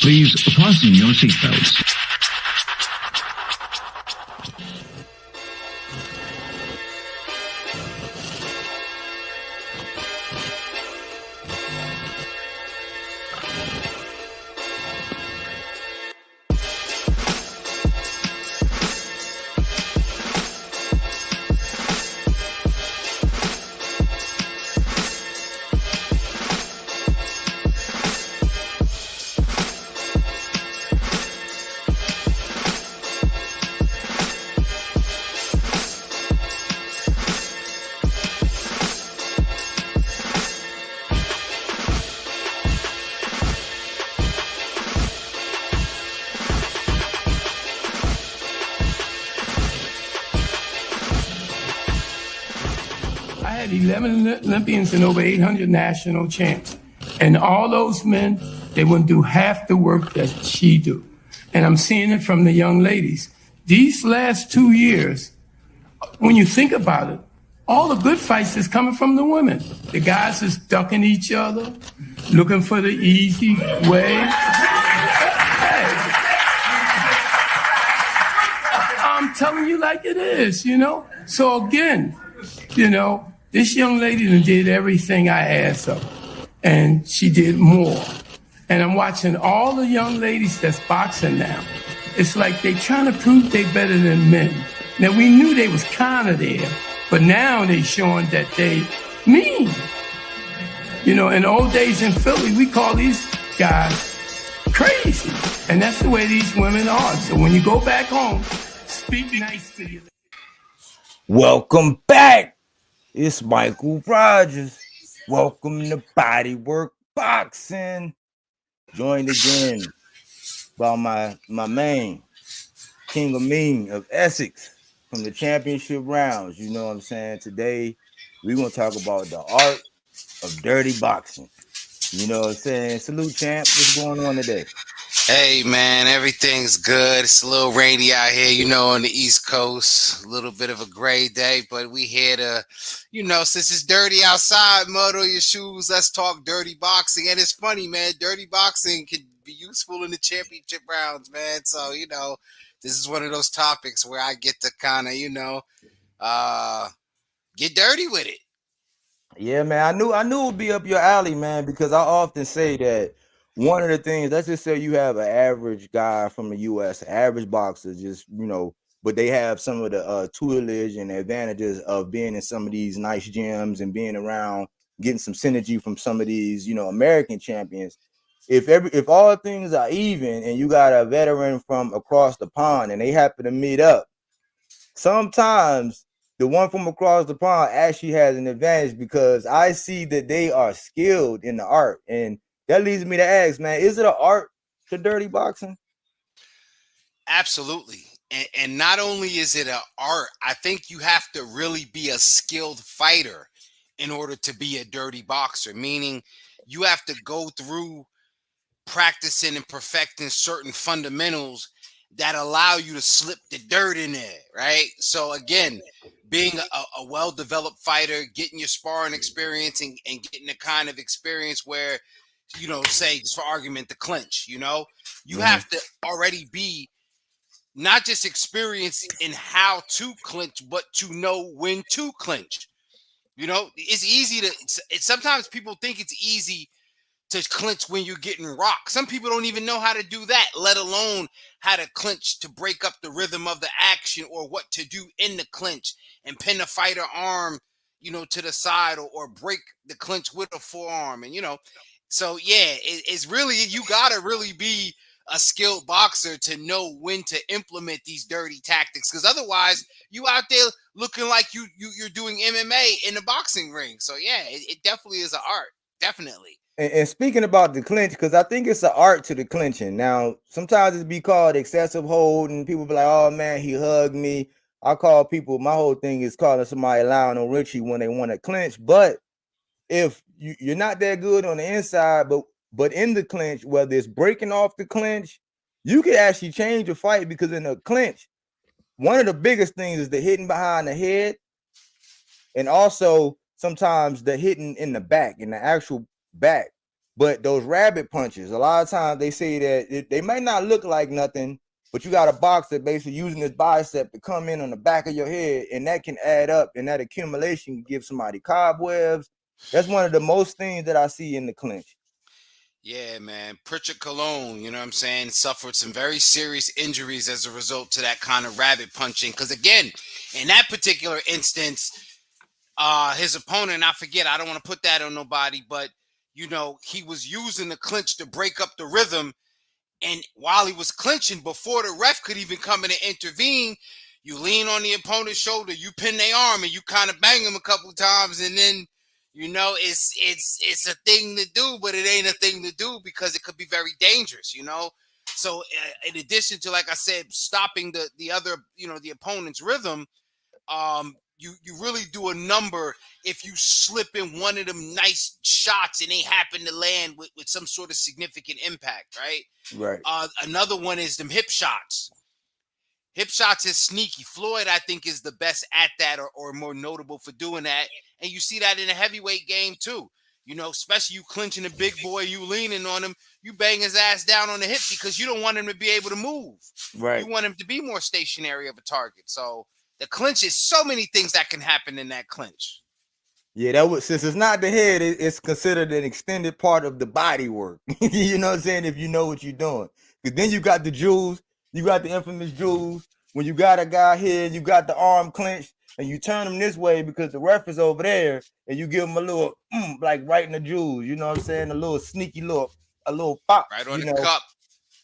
Please fasten your seatbelts. I had 11 Olympians and over 800 national champs. And all those men, they wouldn't do half the work that she do. And I'm seeing it from the young ladies. These last 2 years, when you think about it, all the good fights is coming from the women. The guys is ducking each other, looking for the easy way. Hey. I'm telling you like it is, you know? So again, you know, this young lady done did everything I asked of her, and she did more. And I'm watching all the young ladies that's boxing now. It's like they trying to prove they better than men. Now, we knew they was kind of there, but now they showing that they mean. You know, in the old days in Philly, we call these guys crazy. And that's the way these women are. So when you go back home, speak nice to you. Welcome back. It's Michael Rogers. Welcome to Bodywork Boxing. Joined again by my man, King of Mean of Essex from the championship rounds. You know what I'm saying? Today, we're going to talk about the art of dirty boxing. You know what I'm saying? Salute, champ. What's going on today? Hey, man, everything's good. It's a little rainy out here, you know, on the East Coast. A little bit of a gray day, but we here to, you know, since it's dirty outside, muddle your shoes. Let's talk dirty boxing. And it's funny, man, dirty boxing can be useful in the championship rounds, man. So, you know, this is one of those topics where I get to kind of, you know, get dirty with it. Yeah, man, I knew it would be up your alley, man, because I often say that one of the things, let's just say you have an average guy from the U.S., average boxer, just, you know, but they have some of the tutelage and advantages of being in some of these nice gyms and being around, getting some synergy from some of these, you know, American champions. If all things are even and you got a veteran from across the pond and they happen to meet up, sometimes the one from across the pond actually has an advantage because I see that they are skilled in the art. And that leads me to ask, man, is it an art to dirty boxing? Absolutely. And not only is it an art, I think you have to really be a skilled fighter in order to be a dirty boxer, meaning you have to go through practicing and perfecting certain fundamentals that allow you to slip the dirt in there, right? So again, being a well-developed fighter, getting your sparring experience and getting the kind of experience where, you know, say, just for argument, the clinch, you know, you have to already be not just experienced in how to clinch, but to know when to clinch. You know, it's easy to, sometimes people think it's easy to clinch when you're getting rocked. Some people don't even know how to do that, let alone how to clinch to break up the rhythm of the action or what to do in the clinch and pin the fighter arm, you know, to the side or break the clinch with a forearm. And, you know, so yeah, it's really, you got to really be a skilled boxer to know when to implement these dirty tactics. Because otherwise you out there looking like you're doing MMA in the boxing ring. So yeah, it definitely is an art. Definitely. And speaking about the clinch, because I think it's an art to the clinching. Now, sometimes it's be called excessive hold, and people be like, oh, man, he hugged me. I call people, my whole thing is calling somebody Lionel Richie when they want to clinch. But if you're not that good on the inside, but in the clinch, whether it's breaking off the clinch, you can actually change the fight because in the clinch, one of the biggest things is the hitting behind the head, and also sometimes the hitting in the back, in the actual back. But those rabbit punches, a lot of times they say that they might not look like nothing, but you got a boxer basically using his bicep to come in on the back of your head, and that can add up, and that accumulation can give somebody cobwebs. That's one of the most things that I see in the clinch. Yeah, man. Pritchard Cologne, you know what I'm saying, suffered some very serious injuries as a result to that kind of rabbit punching. Because again, in that particular instance, his opponent, I forget, I don't want to put that on nobody, but you know, he was using the clinch to break up the rhythm. And while he was clinching, before the ref could even come in and intervene, you lean on the opponent's shoulder, you pin their arm, and you kind of bang him a couple of times, and then you know it's a thing to do, but it ain't a thing to do because it could be very dangerous, you know. So in addition to, like I said, stopping the other, you know, the opponent's rhythm, you really do a number if you slip in one of them nice shots and they happen to land with some sort of significant impact, right? Right. Another one is them hip shots. Hip shots is sneaky. Floyd, I think, is the best at that, or more notable for doing that. And you see that in a heavyweight game too. You know, especially you clinching a big boy, you leaning on him, you bang his ass down on the hip because you don't want him to be able to move. Right. You want him to be more stationary of a target. So the clinch is so many things that can happen in that clinch. Yeah, that was, since it's not the head, it's considered an extended part of the body work. You know what I'm saying? If you know what you're doing, because then you got the jewels, you got the infamous jewels. When you got a guy here, you got the arm clenched, and you turn him this way because the ref is over there, and you give him a little like right in the jewels. You know what I'm saying? A little sneaky a little pop. Right on You the know. cup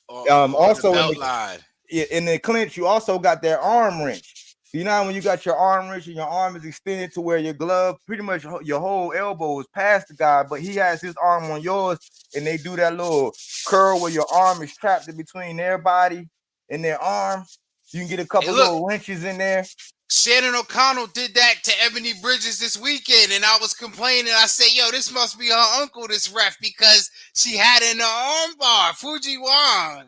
or the Also belt line. in the clinch, you also got that arm wrench. You know, when you got your arm wrench and your arm is extended to where your glove, pretty much your whole elbow is past the guy, but he has his arm on yours, and they do that little curl where your arm is trapped in between their body and their arm. You can get a couple little wrenches in there. Shannon O'Connell did that to Ebony Bridges this weekend, and I was complaining. I said, yo, this must be her uncle, this ref, because she had in her arm bar, Fuji Wang.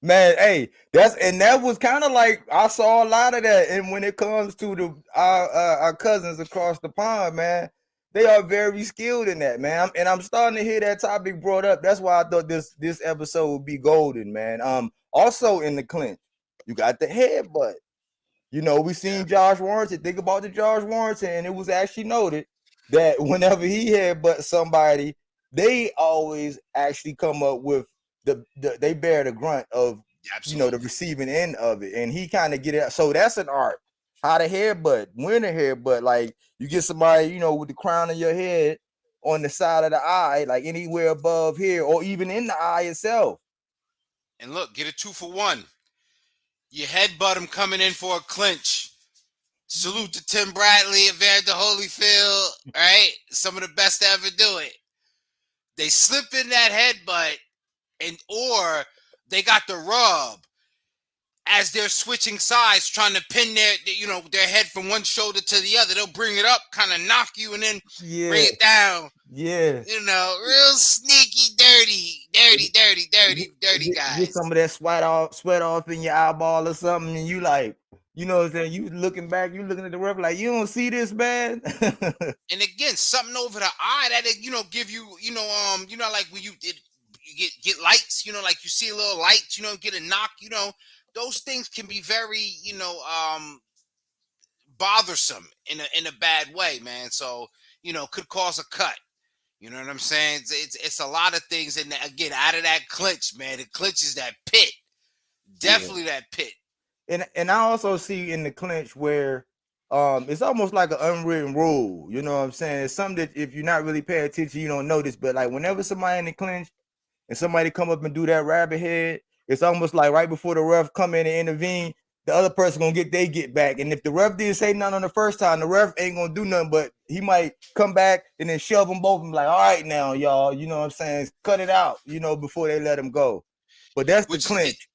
Man, hey, that was kind of like, I saw a lot of that. And when it comes to our cousins across the pond, man, they are very skilled in that, man. And I'm starting to hear that topic brought up. That's why I thought this episode would be golden, man. Also in the clinch, you got the headbutt. You know, we seen Josh Warrington. Think about the Josh Warrington, and it was actually noted that whenever he headbutts somebody, they always actually come up with they bear the grunt of you know the receiving end of it, and he kind of get it. So that's an art. How to headbutt, when to headbutt. Like you get somebody, you know, with the crown of your head on the side of the eye, like anywhere above here, or even in the eye itself. And look, get a 2-for-1. You headbutt him coming in for a clinch. Salute to Tim Bradley, Evander Holyfield, right? Some of the best to ever do it. They slip in that headbutt, or they got the rub as they're switching sides, trying to pin their head from one shoulder to the other. They'll bring it up, kind of knock you, and then bring it down. Yeah. You know, real sneaky, dirty guys. Get some of that sweat off in your eyeball or something, and you like, you know what I'm saying? You looking back, you looking at the ref like, you don't see this, man. And again, something over the eye that give you, like when you get lights, like you see a little light, get a knock, those things can be very, bothersome in a bad way, man. So, could cause a cut. You know what I'm saying? It's a lot of things, and again, out of that clinch, man, the clinch is that pit, definitely that pit. And I also see in the clinch where it's almost like an unwritten rule. You know what I'm saying? It's something that if you're not really paying attention, you don't notice. But like whenever somebody in the clinch and somebody come up and do that rabbit head, it's almost like right before the ref come in and intervene, the other person gonna get back. And if the ref didn't say nothing on the first time, the ref ain't gonna do nothing, but he might come back and then shove them both and like, all right now, y'all, you know what I'm saying? Cut it out, before they let him go. But that's the clinch.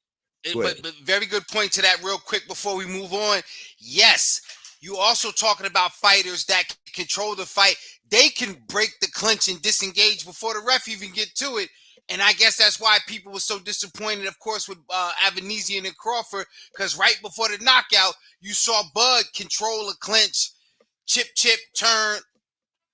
But very good point to that real quick before we move on. Yes, you also talking about fighters that can control the fight. They can break the clinch and disengage before the ref even get to it. And I guess that's why people were so disappointed, of course, with Avanesian and Crawford, because right before the knockout, you saw Bud control a clinch, chip, turn,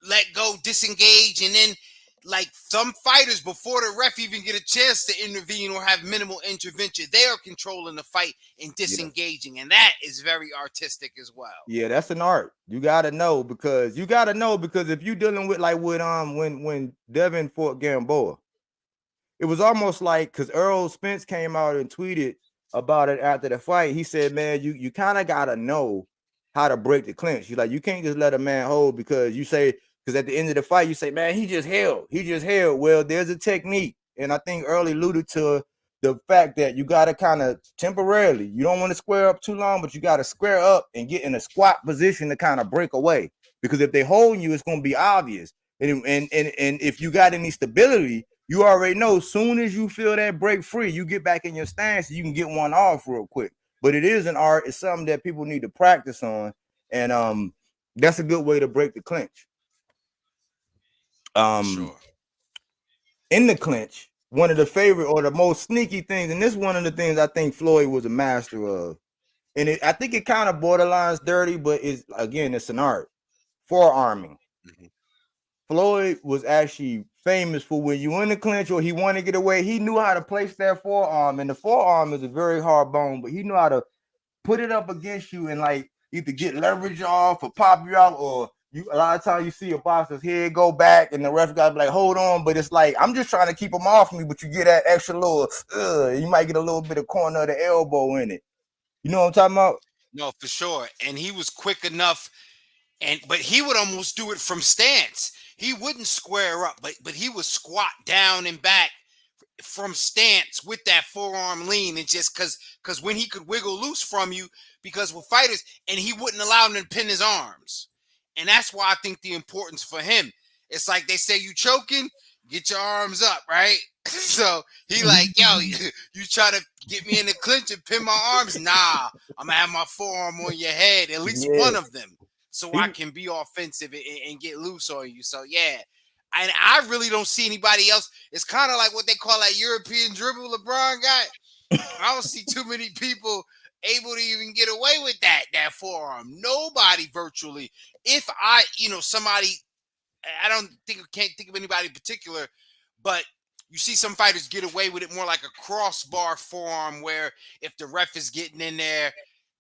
let go, disengage, and then like some fighters, before the ref even get a chance to intervene or have minimal intervention, they are controlling the fight and disengaging, and that is very artistic as well. Yeah, that's an art. You gotta know because if you dealing with like with when Devin fought Gamboa, it was almost like because Earl Spence came out and tweeted about it after the fight. He said, "Man, you kind of gotta know how to break the clinch. You can't just let a man hold because because at the end of the fight you say, man, he just held. Well, there's a technique, and I think Earl alluded to the fact that you gotta kind of temporarily. You don't want to square up too long, but you gotta square up and get in a squat position to kind of break away. Because if they hold you, it's gonna be obvious. And if you got any stability, you already know as soon as you feel that break free, you get back in your stance, you can get one off real quick. But it is an art. It's something that people need to practice on. And that's a good way to break the clinch. Sure. In the clinch, one of the favorite or the most sneaky things, and this is one of the things I think Floyd was a master of. And I think it kind of borderlines dirty, but it's an art. Forearming. Mm-hmm. Floyd was actually famous for when you in the clinch or he wanted to get away, he knew how to place that forearm. And the forearm is a very hard bone, but he knew how to put it up against you and like either get leverage off or pop you out, or a lot of times you see a boxer's head go back and the ref got to be like, hold on, but it's like, I'm just trying to keep him off me, but you get that extra little, you might get a little bit of corner of the elbow in it. You know what I'm talking about? No, for sure. And he was quick enough, but he would almost do it from stance. He wouldn't square up, but he would squat down and back from stance with that forearm lean, and just because when he could wiggle loose from you, because with fighters, and he wouldn't allow him to pin his arms. And that's why I think the importance for him, it's like they say, you choking, get your arms up, right? So he like, yo, you try to get me in the clinch and pin my arms? Nah, I'm gonna have my forearm on your head, at least one of them, so I can be offensive and get loose on you. So yeah. And I really don't see anybody else. It's kind of like what they call that European dribble LeBron got. I don't see too many people able to even get away with that forearm. Nobody virtually. If somebody, can't think of anybody in particular, but you see some fighters get away with it more like a crossbar forearm, where if the ref is getting in there,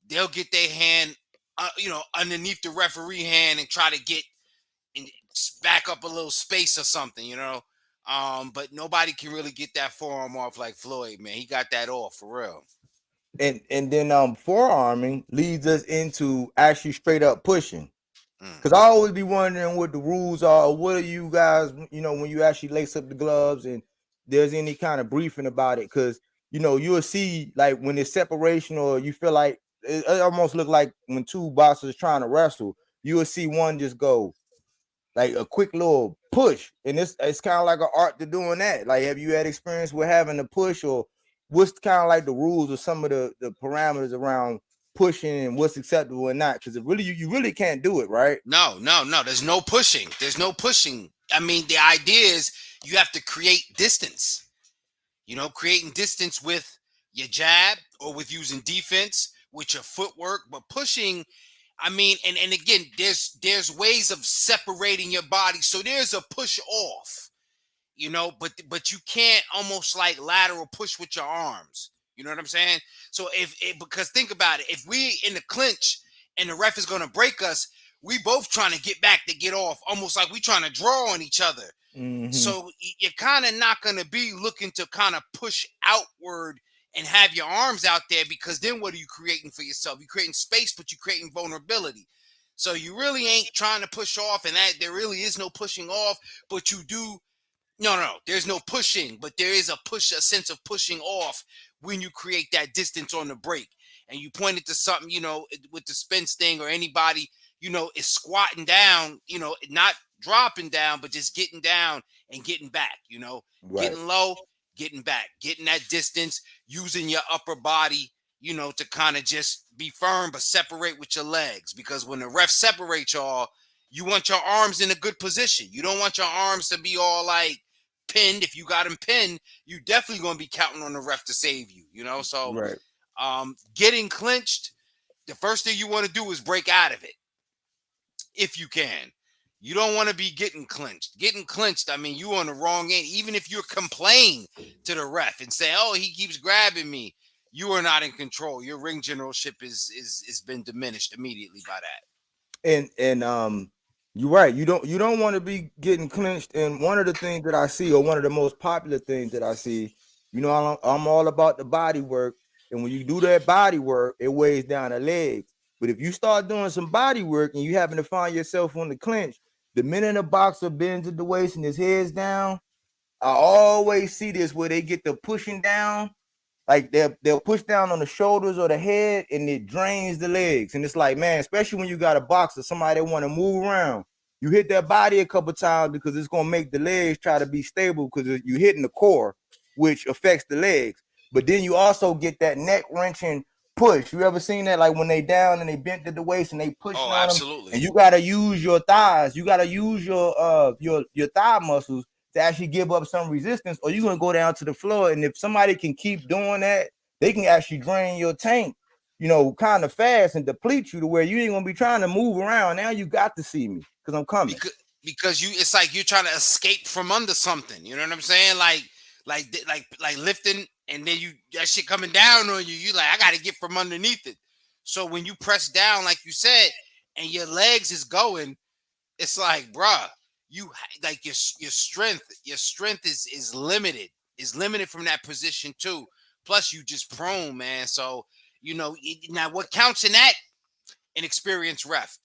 they'll get their hand, underneath the referee hand and try to get and back up a little space or something, but nobody can really get that forearm off like Floyd, man. He got that off for real. And then forearming leads us into actually straight up pushing. Because I always be wondering what the rules are, or what are you guys, when you actually lace up the gloves and there's any kind of briefing about it. Because, you'll see like when it's separation, or you feel like it almost look like when two boxers trying to wrestle, you will see one just go like a quick little push. And it's kind of like an art to doing that. Like, have you had experience with having to push, or what's kind of like the rules or some of the parameters around pushing and what's acceptable and not? Because you really can't do it, right? No. There's no pushing. I mean, the idea is you have to create distance. Creating distance with your jab or with using defense, with your footwork, but pushing. I mean, and again, there's ways of separating your body. So there's a push off, but you can't almost like lateral push with your arms. You know what I'm saying? So because think about it, if we in the clinch and the ref is going to break us, we both trying to get back to get off, almost like we trying to draw on each other. Mm-hmm. So you're kind of not going to be looking to kind of push outward and have your arms out there, because then what are you creating for yourself? You're creating space, but you're creating vulnerability. So you really ain't trying to push off, and that there really is no pushing off, but you do. No, there's no pushing, but there is a sense of pushing off when you create that distance on the break. And you pointed to something, with the Spence thing, or anybody, is squatting down, not dropping down, but just getting down and getting back, Right. Getting low, getting back, getting that distance, using your upper body, to kind of just be firm, but separate with your legs. Because when the ref separates y'all, you want your arms in a good position. You don't want your arms to be all like pinned. If you got them pinned, you definitely going to be counting on the ref to save you, So right. Getting clinched, the first thing you want to do is break out of it. If you can, You don't want to be getting clinched. Getting clinched, I mean, you on the wrong end. Even if you complain to the ref and say, "Oh, he keeps grabbing me," you are not in control. Your ring generalship is been diminished immediately by that. And you're right. You don't want to be getting clinched. And one of the things that I see, or one of the most popular things that I see, I'm all about the body work. And when you do that body work, it weighs down the legs. But if you start doing some body work and you happen to find yourself on the clinch, the minute a boxer bends at the waist and his head's down, I always see this where they get the pushing down, like they'll push down on the shoulders or the head, and it drains the legs. And it's like, man, especially when you got a boxer, somebody that want to move around, you hit that body a couple times because it's gonna make the legs try to be stable because you're hitting the core, which affects the legs. But then you also get that neck wrenching push. You ever seen that? Like when they down and they bent at the waist and they pushing Oh, on them, absolutely. and you gotta use your thighs. You gotta use your thigh muscles to actually give up some resistance, or you're gonna go down to the floor. And if somebody can keep doing that, they can actually drain your tank, kind of fast and deplete you to where you ain't gonna be trying to move around. Now you got to see me because I'm coming. Because it's like you're trying to escape from under something. You know what I'm saying? Like lifting, and then that shit coming down on you. You like, I got to get from underneath it. So when you press down, like you said, and your legs is going, it's like, bruh, like your strength is limited. Is limited from that position too. Plus, you just prone, man. So now what counts in that? An experienced ref.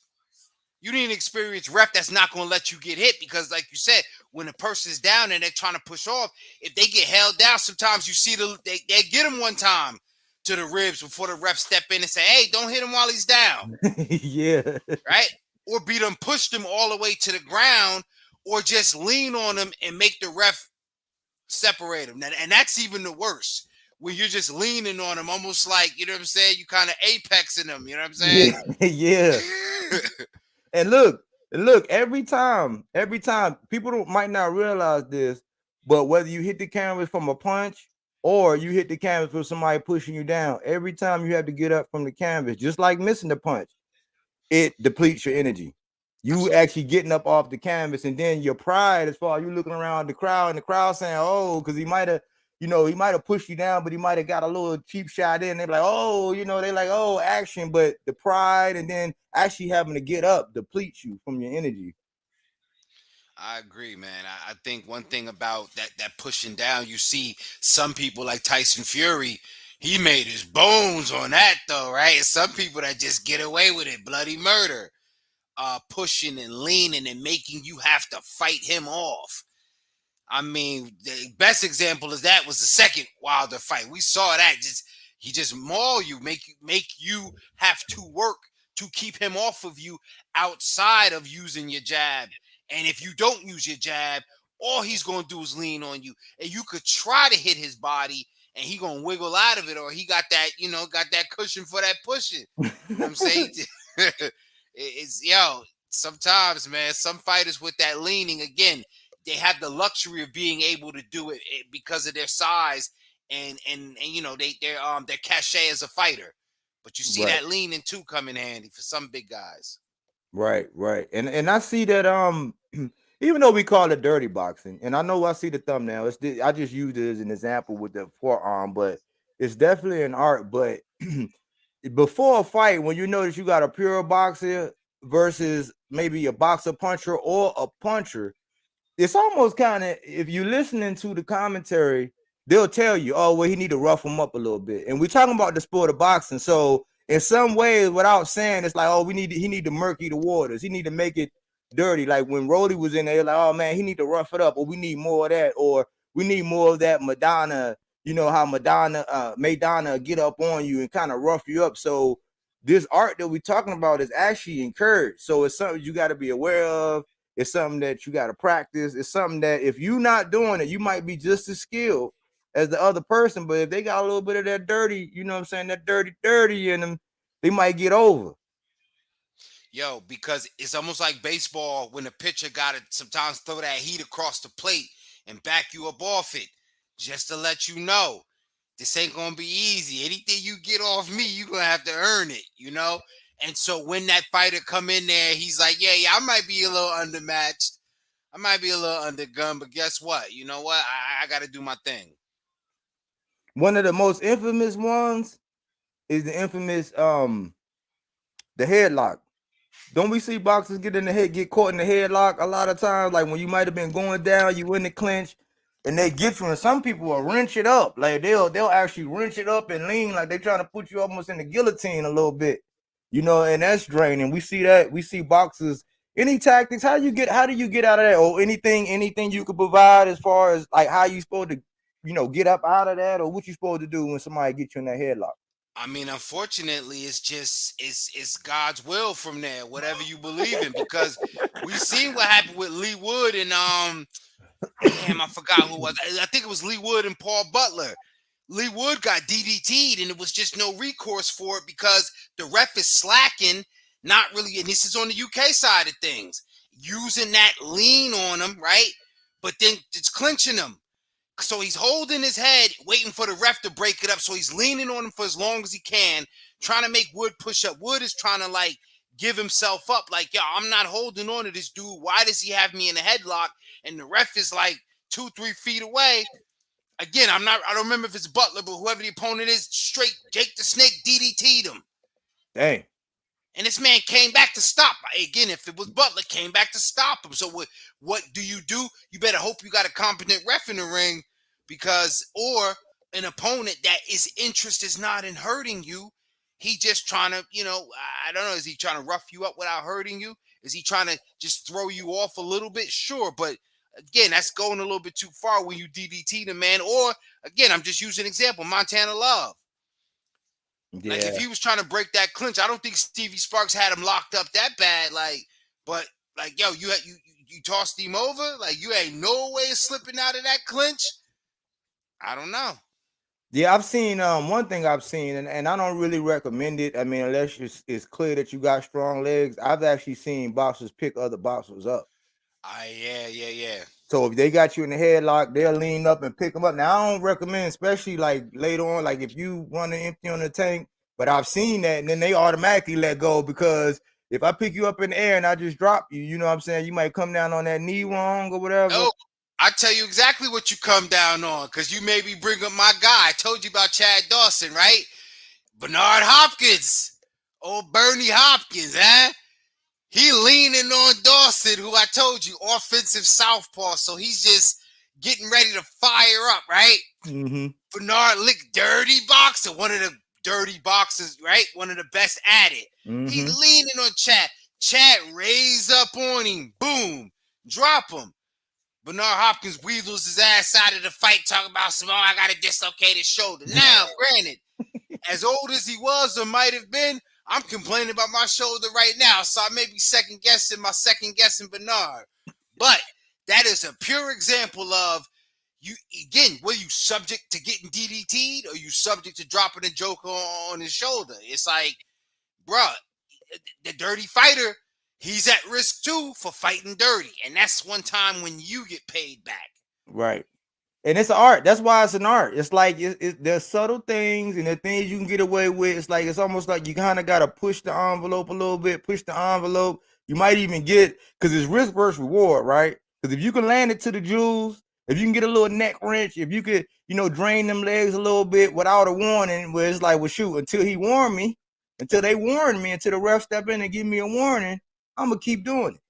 You need an experienced ref that's not going to let you get hit because, like you said, when a person's down and they're trying to push off, if they get held down, sometimes you see they get him one time to the ribs before the ref step in and say, "Hey, don't hit him while he's down," Yeah. right? Or beat him, push them all the way to the ground, or just lean on them and make the ref separate them. And that's even the worst. When you're just leaning on them, almost like, you know what I'm saying, you kind of apexing them. You know what I'm saying? Yeah. Yeah. And look, every time people might not realize this, but whether you hit the canvas from a punch or you hit the canvas from somebody pushing you down, every time you have to get up from the canvas, just like missing the punch, it depletes your energy. You Absolutely. actually getting up off the canvas, and then your pride, as far as you looking around the crowd, and the crowd saying, "Oh," because he might have pushed you down, but he might have got a little cheap shot in. They're like, "Oh," they like, "Oh, action," but the pride and then actually having to get up depletes you from your energy. I agree, man. I think one thing about that pushing down, you see some people like Tyson Fury, he made his bones on that though, right? And some people that just get away with it, bloody murder, pushing and leaning and making you have to fight him off. I mean, the best example of that was the second Wilder fight. We saw that. He just maul you, make you have to work to keep him off of you outside of using your jab. And if you don't use your jab, all he's gonna do is lean on you. And you could try to hit his body and he gonna wiggle out of it, or he got that cushion for that pushing. You know what I'm saying? It's sometimes, man, some fighters with that leaning again, they have the luxury of being able to do it because of their size and their cachet as a fighter. But you see Right, that leaning too come in handy for some big guys. right. And I see that even though we call it dirty boxing, and I know I see the thumbnail, I just used it as an example with the forearm, but it's definitely an art. But before a fight, when you notice you got a pure boxer versus maybe a boxer puncher or a puncher, it's almost kind of, if you're listening to the commentary, they'll tell you, "Oh, well, he need to rough him up a little bit." And we're talking about the sport of boxing, so in some ways, without saying, it's like, "Oh, he need to murky the waters. He need to make it dirty." Like when Rolly was in there, like, "Oh man, he need to rough it up," or "We need more of that," or "We need more of that Madonna." You know how Madonna get up on you and kind of rough you up. So this art that we're talking about is actually encouraged. So it's something you got to be aware of. It's something that you got to practice. It's something that if you're not doing it, you might be just as skilled as the other person. But if they got a little bit of that dirty, you know what I'm saying, that dirty in them, they might get over. Because it's almost like baseball when the pitcher got to sometimes throw that heat across the plate and back you up off it, just to let you know this ain't gonna be easy. Anything you get off me, you gonna have to earn it. And so when that fighter come in there, he's like, yeah, I might be a little undermatched. I might be a little undergunned, but guess what? You know what? I got to do my thing. One of the most infamous ones is the infamous the headlock. Don't we see boxers get caught in the headlock a lot of times? Like when you might have been going down, you in the clinch, and they get you. And some people will wrench it up, like they'll actually wrench it up and lean, like they trying to put you almost in the guillotine a little bit, and that's draining. We see that. We see boxers. Any tactics? How do you get out of that? Or anything you could provide as far as like how you supposed to, get up out of that, or what you supposed to do when somebody get you in that headlock? I mean, unfortunately, it's God's will from there, whatever you believe in, because we seen what happened with Lee Wood and damn, I forgot who it was. I think it was Lee Wood and Paul Butler. Lee Wood got DDT'd, and it was just no recourse for it because the ref is slacking, not really. And this is on the UK side of things, using that lean on him, right? But then it's clinching him. So he's holding his head, waiting for the ref to break it up. So he's leaning on him for as long as he can, trying to make Wood push up. Wood is trying to like give himself up. Like, yo, I'm not holding on to this dude. Why does he have me in a headlock? And the ref is like 2-3 feet away. Again, I don't remember if it's Butler, but whoever the opponent is, straight Jake the Snake DDT'd him. Dang. And this man came back to stop. Again, if it was Butler, came back to stop him. So what do? You better hope you got a competent ref in the ring, or an opponent that his interest is not in hurting you. He just trying to, I don't know. Is he trying to rough you up without hurting you? Is he trying to just throw you off a little bit? Sure. But again, that's going a little bit too far when you DDT the man. Or again, I'm just using an example, Montana Love. Yeah. Like if he was trying to break that clinch, I don't think Stevie Sparks had him locked up that bad. But yo, you tossed him over. Like you ain't no way of slipping out of that clinch. I don't know. Yeah, I've seen one thing I've seen, and I don't really recommend it. I mean, unless it's clear that you got strong legs. I've actually seen boxers pick other boxers up. Yeah. So if they got you in the headlock, they'll lean up and pick them up. Now I don't recommend, especially like later on, like if you running empty on the tank. But I've seen that, and then they automatically let go because if I pick you up in the air and I just drop you, you know what I'm saying? You might come down on that knee wrong or whatever. Oh, I tell you exactly what you come down on because you maybe bring up my guy. I told you about Chad Dawson, right? Bernard Hopkins, old Bernie Hopkins, huh? He leaning on Dawson, who I told you, offensive southpaw. So he's just getting ready to fire up, right? Mm-hmm. Bernard Lick, dirty boxer, one of the dirty boxers, right? One of the best at it. Mm-hmm. He leaning on Chad. Chad raise up on him. Boom. Drop him. Bernard Hopkins weasels his ass out of the fight, talking about I got a dislocated shoulder. Now, granted, as old as he was or might have been, I'm complaining about my shoulder right now, so I may be second guessing Bernard. But that is a pure example of you. Again, were you subject to getting DDT'd or you subject to dropping a joker on his shoulder? It's like, bruh, the dirty fighter, he's at risk too for fighting dirty, and that's one time when you get paid back. Right. And it's an art. That's why it's an art. It's like there's subtle things and the things you can get away with. It's like it's almost like you kind of got to push the envelope a little bit. Push the envelope. You might even get because it's risk versus reward, right? Because if you can land it to the jewels, if you can get a little neck wrench, if you could, drain them legs a little bit without a warning, where it's like, well, shoot, until they warn me, until the ref step in and give me a warning, I'm gonna keep doing it.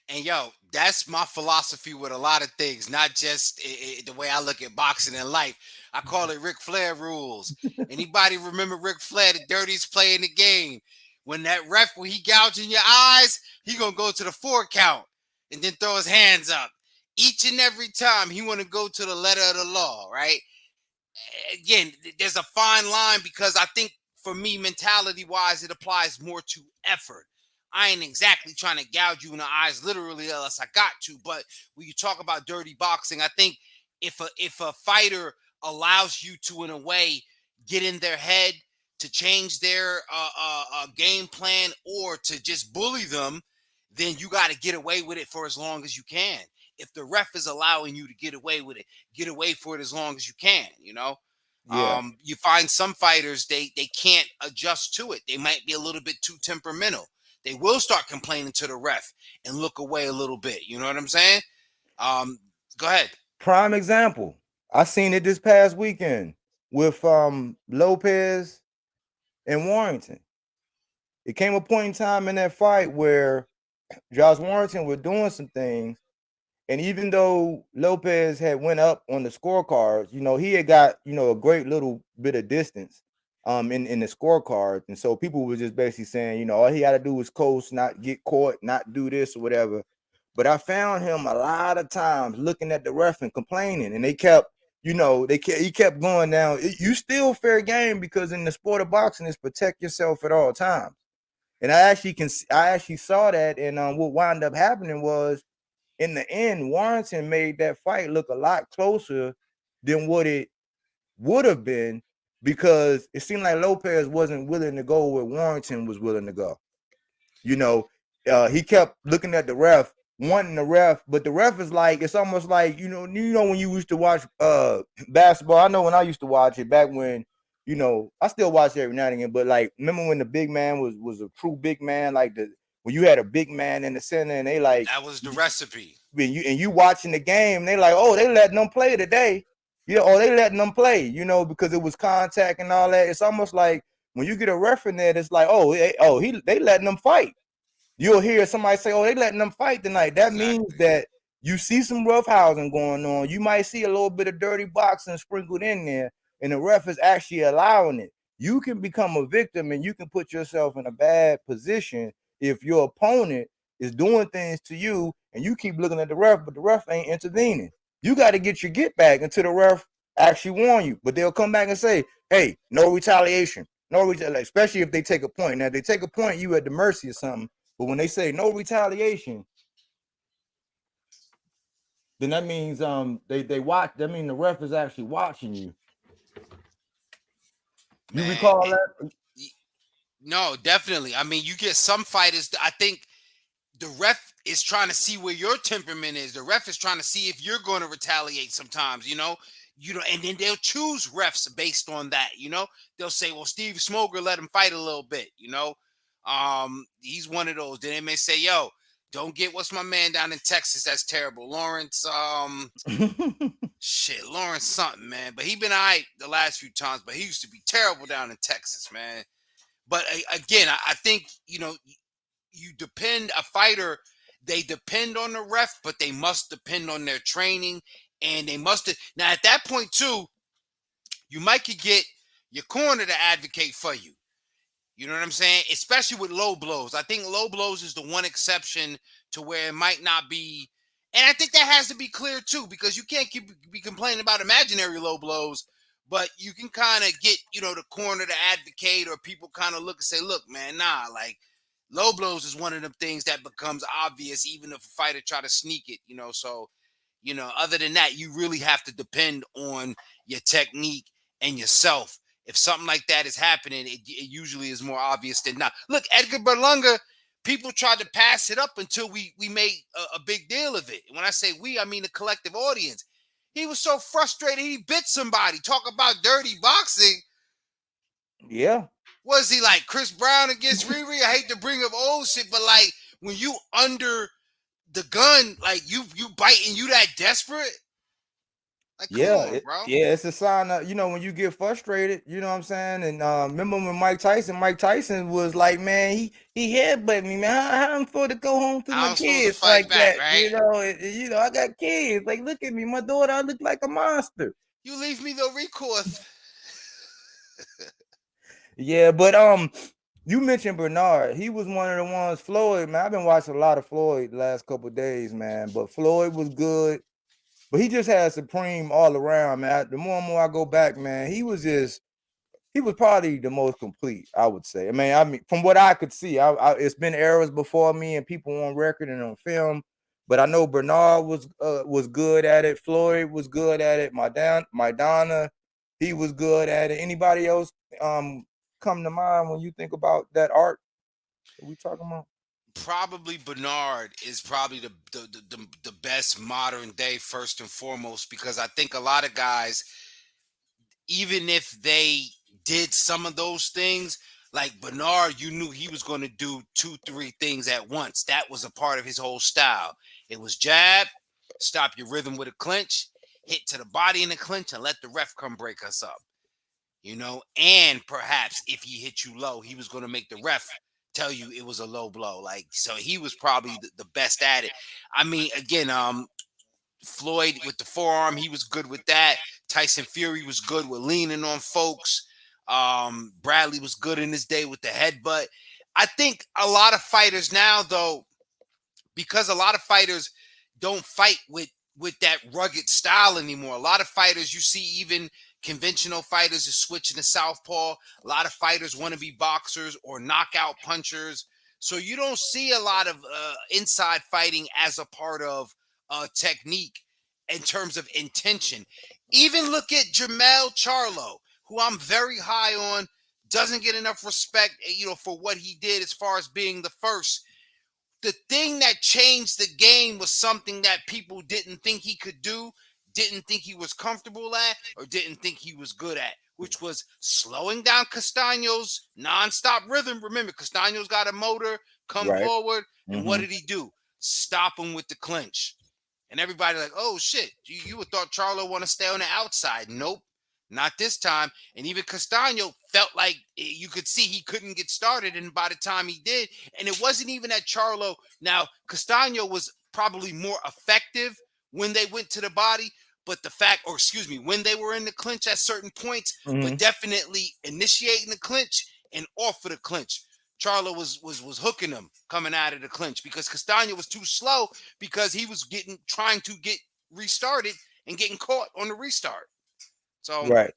And yo, that's my philosophy with a lot of things, not just the way I look at boxing in life. I call it Ric Flair rules. Anybody remember Ric Flair, the dirtiest player in the game? When he gouging your eyes, he gonna go to the 4 count and then throw his hands up. Each and every time he want to go to the letter of the law, right? Again, there's a fine line because I think for me, mentality-wise, it applies more to effort. I ain't exactly trying to gouge you in the eyes literally unless I got to. But when you talk about dirty boxing, I think if a fighter allows you to, in a way, get in their head to change their game plan or to just bully them, then you got to get away with it for as long as you can. If the ref is allowing you to get away with it, get away for it as long as you can, Yeah. You find some fighters they can't adjust to it. They might be a little bit too temperamental. They will start complaining to the ref and look away a little bit. You know what I'm saying? Um, Go ahead. Prime example. I seen it this past weekend with Lopez and Warrington. It came a point in time in that fight where Josh Warrington was doing some things, and even though Lopez had went up on the scorecards, he had got, a great little bit of distance in the scorecard. And so people were just basically saying, all he had to do was coast, not get caught, not do this or whatever. But I found him a lot of times looking at the ref and complaining, and they kept, he kept going down. You still fair game, because in the sport of boxing is protect yourself at all times. And I actually saw that, and what wound up happening was, in the end, Warrington made that fight look a lot closer than what it would have been, because it seemed like Lopez wasn't willing to go where Warrington was willing to go. He kept looking at the ref, wanting the ref, but the ref is like, it's almost like, when you used to watch basketball. I know when I used to watch it back when, I still watch it every now and again, but like, remember when the big man was a true big man, like when you had a big man in the center, and they like, That was the recipe. you watching the game, they like, oh, they letting them play today, or they letting them play, because it was contact and all that. It's almost like when you get a ref in there, it's like, they letting them fight. You'll hear somebody say, oh, they letting them fight tonight. That means that you see some roughhousing going on. You might see a little bit of dirty boxing sprinkled in there, and the ref is actually allowing it. You can become a victim, and you can put yourself in a bad position if your opponent is doing things to you and you keep looking at the ref, but the ref ain't intervening. You got to get your get back until the ref actually warn you. But they'll come back and say, hey, no retaliation. Especially if they take a point. Now, if they take a point, you at the mercy of something. But when they say no retaliation, then that means they watch. That means the ref is actually watching you. You recall that? No, definitely. I mean, you get some fighters. I think the ref is trying to see where your temperament is. The ref is trying to see if you're going to retaliate sometimes, and then they'll choose refs based on that, They'll say, well, Steve Smoger let him fight a little bit, he's one of those. Then they may say, yo, don't get what's my man down in Texas. That's terrible. Lawrence, Lawrence something, man. But he been all right the last few times, but he used to be terrible down in Texas, man. But again, I think, you depend a fighter, they depend on the ref, but they must depend on their training, and they must now at that point too, you might could get your corner to advocate for you. You know what I'm saying? Especially with low blows. I think low blows is the one exception to where it might not be, and I think that has to be clear too, because you can't be complaining about imaginary low blows, but you can kind of get, the corner to advocate, or people kind of look and say, look, man, nah, like, low blows is one of them things that becomes obvious even if a fighter try to sneak it, So, other than that, you really have to depend on your technique and yourself. If something like that is happening, it usually is more obvious than not. Look, Edgar Berlanga, people tried to pass it up until we made a big deal of it. When I say we, I mean the collective audience. He was so frustrated he bit somebody. Talk about dirty boxing. Yeah. Was he like Chris Brown against Riri? I hate to bring up old shit, but like when you under the gun, like you biting, you that desperate? Like, come on, bro. It's a sign of, when you get frustrated, you know what I'm saying? And remember when Mike Tyson was like, man, he headbutted me, man. How I'm supposed to go home to my kids like back, that? Right? I got kids. Like, look at me, my daughter, I look like a monster. You leave me the recourse. Yeah, but you mentioned Bernard. He was one of the ones. Floyd, man, I've been watching a lot of Floyd the last couple of days, man. But Floyd was good. But he just had supreme all around, man. The more and more I go back, man, he was probably the most complete, I would say. I mean, from what I could see, it's been eras before me and people on record and on film, but I know Bernard was good at it. Floyd was good at it. Maidana, he was good at it. Anybody else come to mind when you think about that art that we talking about? Probably Bernard is probably the best modern day, first and foremost, because I think a lot of guys, even if they did some of those things, like Bernard, you knew he was going to do 2, 3 things at once. That was a part of his whole style. It was jab, stop your rhythm with a clinch, hit to the body in the clinch, and let the ref come break us up. And perhaps if he hit you low, he was going to make the ref tell you it was a low blow. Like, so he was probably the best at it. I mean, again, Floyd with the forearm, he was good with that. Tyson Fury was good with leaning on folks. Bradley was good in his day with the headbutt. I think a lot of fighters now, though, because a lot of fighters don't fight with that rugged style anymore. A lot of fighters, you see, even conventional fighters are switching to southpaw. A lot of fighters want to be boxers or knockout punchers. So you don't see a lot of inside fighting as a part of technique in terms of intention. Even look at Jamel Charlo, who I'm very high on, doesn't get enough respect, for what he did as far as being the first. The thing that changed the game was something that people didn't think he could do, didn't think he was comfortable at, or didn't think he was good at, which was slowing down Castaño's nonstop rhythm. Remember, Castaño's got a motor, come Right. forward, and what Mm-hmm. did he do? Stop him with the clinch. And everybody like, oh shit, you would thought Charlo want to stay on the outside. Nope, not this time. And even Castaño felt like you could see he couldn't get started. And by the time he did, and it wasn't even that Charlo. Now, Castaño was probably more effective when they went to the body, but when they were in the clinch at certain points, but Mm-hmm. definitely initiating the clinch and off of the clinch. Charlo was hooking him coming out of the clinch because Castaño was too slow because he was trying to get restarted and getting caught on the restart. So Right.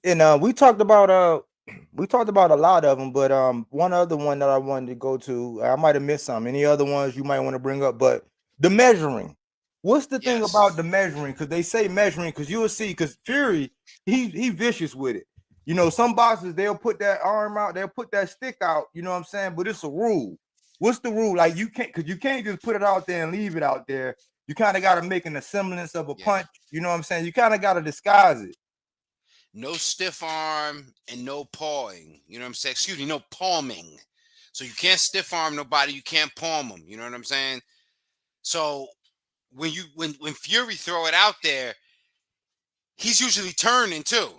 And we talked about a lot of them, but one other one that I wanted to go to, I might have missed some. Any other ones you might want to bring up? But the measuring. What's the thing yes, about the measuring? Because they say measuring, because you will see, because Fury, he vicious with it. Some boxers they'll put that arm out, they'll put that stick out. You know what I'm saying? But it's a rule. What's the rule? Like because you can't just put it out there and leave it out there. You kind of got to make an semblance of a yeah, punch. You know what I'm saying? You kind of got to disguise it. no stiff arm and no pawing. You know what I'm saying? Excuse me, no palming. So you can't stiff arm nobody. You can't palm them. You know what I'm saying? So when Fury throw it out there, he's usually turning too.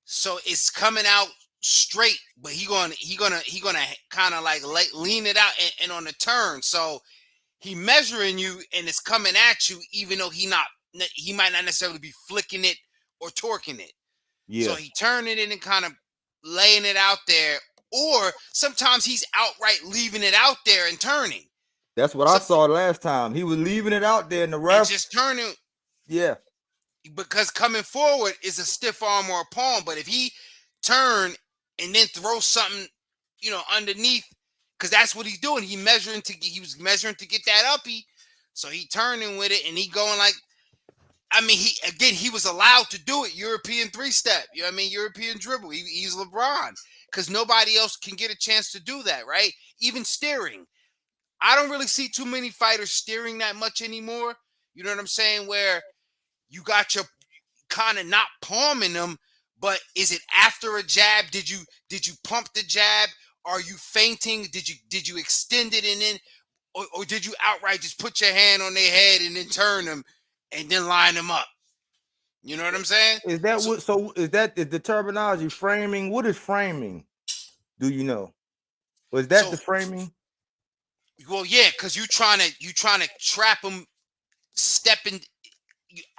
So it's coming out straight, but he gonna kind of like lean it out and on the turn. So he measuring you and it's coming at you, even though he might not necessarily be flicking it or torquing it. So Yeah. he turning it and kind of laying it out there, or sometimes he's outright leaving it out there and turning. That's what I So saw last time. He was leaving it out there in the and ref. just turning Yeah. because coming forward is a stiff arm or a palm. But if he turn and then throw something, underneath, because that's what he's doing. He was measuring to get that uppy. So he turning with it and he going like, I mean, he was allowed to do it. European 3-step. You know what I mean? European dribble. He's LeBron because nobody else can get a chance to do that, right? Even steering. I don't really see too many fighters steering that much anymore. You know what I'm saying? Where you got your kind of not palming them, but is it after a jab? Did you pump the jab? Are you feinting? Did you extend it and then, or did you outright just put your hand on their head and then turn them and then line them up? You know what I'm saying? Is that So, what? So is the terminology framing? What is framing? Do you know? Was that so the framing? well, yeah, because you trying to trap them stepping.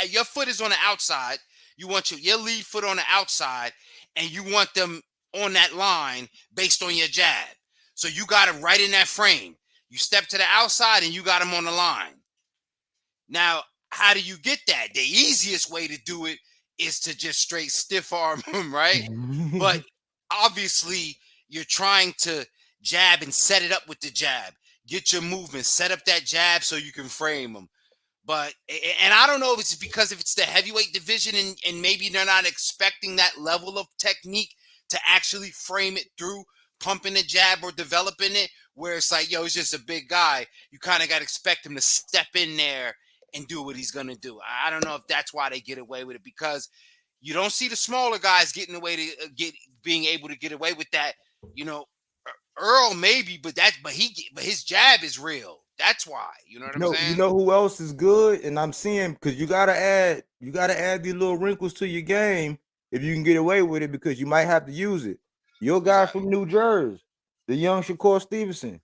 Your foot is on the outside. You want your lead foot on the outside, and you want them on that line based on your jab. So you got them right in that frame. You step to the outside, and you got them on the line. Now, how do you get that? The easiest way to do it is to just straight stiff arm them, right? But obviously, you're trying to jab and set it up with the jab. Get your movement, set up that jab so you can frame them. But and I don't know if it's the heavyweight division and maybe they're not expecting that level of technique to actually frame it through pumping the jab or developing it, where it's like, yo, he's just a big guy. You kind of got to expect him to step in there and do what he's gonna do. I don't know if that's why they get away with it, because You don't see the smaller guys getting away to being able to get away with that. You know, Earl maybe, but his jab is real. That's why. You know what I'm You saying? know who else is good? And I'm seeing because you gotta add these little wrinkles to your game if you can get away with it because you might have to use it. Your Who's guy that? from New Jersey, the young Shakur Stevenson.